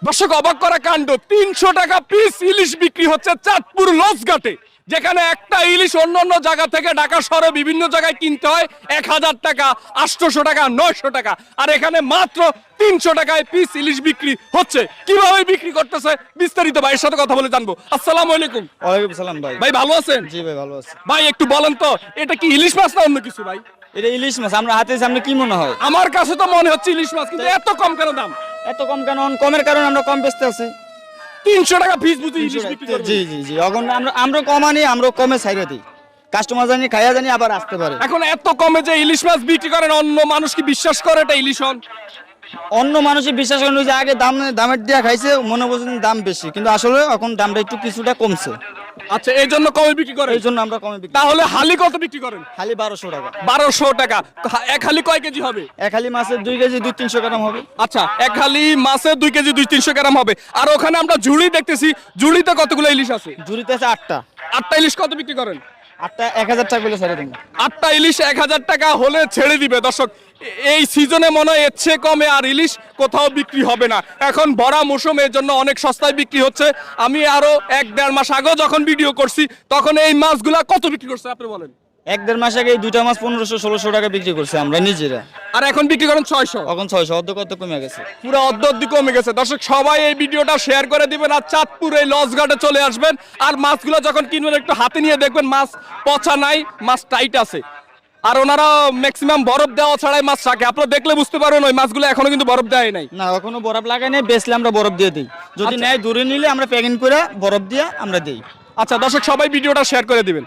দর্শক অবাক করা কাণ্ড, 300 টাকা পিস ইলিশ বিক্রি হচ্ছে চাঁদপুর লঞ্চঘাটে, যেখানে একটা ইলিশ অন্য অন্য জায়গা থেকে ঢাকা শহরে বিভিন্ন জায়গায় কিনতে হয় 1000 টাকা, 800 টাকা, 900 টাকা, আর এখানে মাত্র 300 টাকায় পিস ইলিশ বিক্রি হচ্ছে। কিভাবে বিক্রি করতেছে বিস্তারিত ভাইয়ের সাথে কথা বলে জানবো। আসসালামু আলাইকুম। ওয়ালাইকুম সালাম ভাই। ভাই ভালো আছেন? জি ভাই ভালো আছি। ভাই একটু বলেন তো, এটা কি ইলিশ মাছ না অন্য কিছু? ভাই এটা ইলিশ মাছ, আমরা হাতে সামনে কি মনে হয়? আমার কাছে তো মনে হচ্ছে ইলিশ মাছ, কিন্তু এত কম কেন দাম? এত কম কেন? কমের কারণে আমরা কম বেচতে আছি। 300 টাকা পিস বুঝি ইলিশ বিক্রি করবেন? জি জি জি, এখন আমরা কম আনি, আমরা কমে ছাইরা দিই। কাস্টমার জানি খাইয়া জানি আবার আসতে পারে। এখন এত কমে যে ইলিশ মাছ বিক্রি করেন, অন্য মানুষ কি বিশ্বাস করে এটা ইলিশ হন? অন্য মানুষের বিশ্বাস করেন যে আগে দামের দিয়া খাইছে, মনে বলছেন দাম বেশি, কিন্তু আসলে এখন দামটা একটু কিছুটা কমছে। আচ্ছা, এই জন্য কমে বিক্রি করেন? এই জন্য আমরা কমে বিক্রি। তাহলে হালি কত বিক্রি করেন? খালি 1200 টাকা। 1200 টাকা। তো এক হালি কয় কেজি হবে? এক হালি মাছের 2 কেজি 200-300 গ্রাম হবে। আচ্ছা, এক হালি মাছে 2 কেজি 200-300 গ্রাম হবে। আর ওখানে আমরা ঝুড়ি দেখতেছি, ঝুড়িতে কতগুলো ইলিশ আছে? জুড়িতে আছে 8টা। 8টা ইলিশ কত বিক্রি করেন? 8টা 1000 টাকা করে ছেড়ে দিন। 8টা ইলিশ 1000 টাকা হলে ছেড়ে দিবে। দর্শক, এই সিজনে মনে হয় এর চেয়ে কমে আর ইলিশ কোথাও বিক্রি হবে না। এখন ভরা মৌসুম, এর জন্য অনেক সস্তায় বিক্রি হচ্ছে। আমি আরো 1-1.5 মাস আগেও যখন ভিডিও করছি, তখন এই মাছগুলা কত বিক্রি করছে আপনি বলেন? 1-1.5 মাস আগে এই 2টা মাছ 1500-1600 টাকা বিক্রি করছে আমরা নিজেরা। আর এখন বিক্রি করেন 600। এখন 600, অর্ধ কত কমে গেছে। পুরো অর্ধ কমে গেছে। দর্শক সবাই এই ভিডিওটা শেয়ার করে দিবেন, আর চাঁদপুর এই লঞ্চঘাটে চলে আসবেন। আর মাছগুলো যখন কিনবেন একটু হাতে নিয়ে দেখবেন মাছ পচা নাই, মাছ টাইট আছে। আর ওনারা ম্যাক্সিমাম বরফ দেওয়া ছাড়াই মাছ রাখে, আপনারা দেখলে বুঝতে পারবেন ওই মাছগুলো এখনো কিন্তু বরফ দেয় নাই। না, এখনো বরফ লাগাই নাই, বেচলে আমরা বরফ দিয়ে দিই। যদি আচ্ছা। নেয় দূরে নিলে আমরা প্যাকিং করে বরফ দিয়ে আমরা দিই। আচ্ছা দর্শক, সবাই ভিডিওটা শেয়ার করে দিবেন।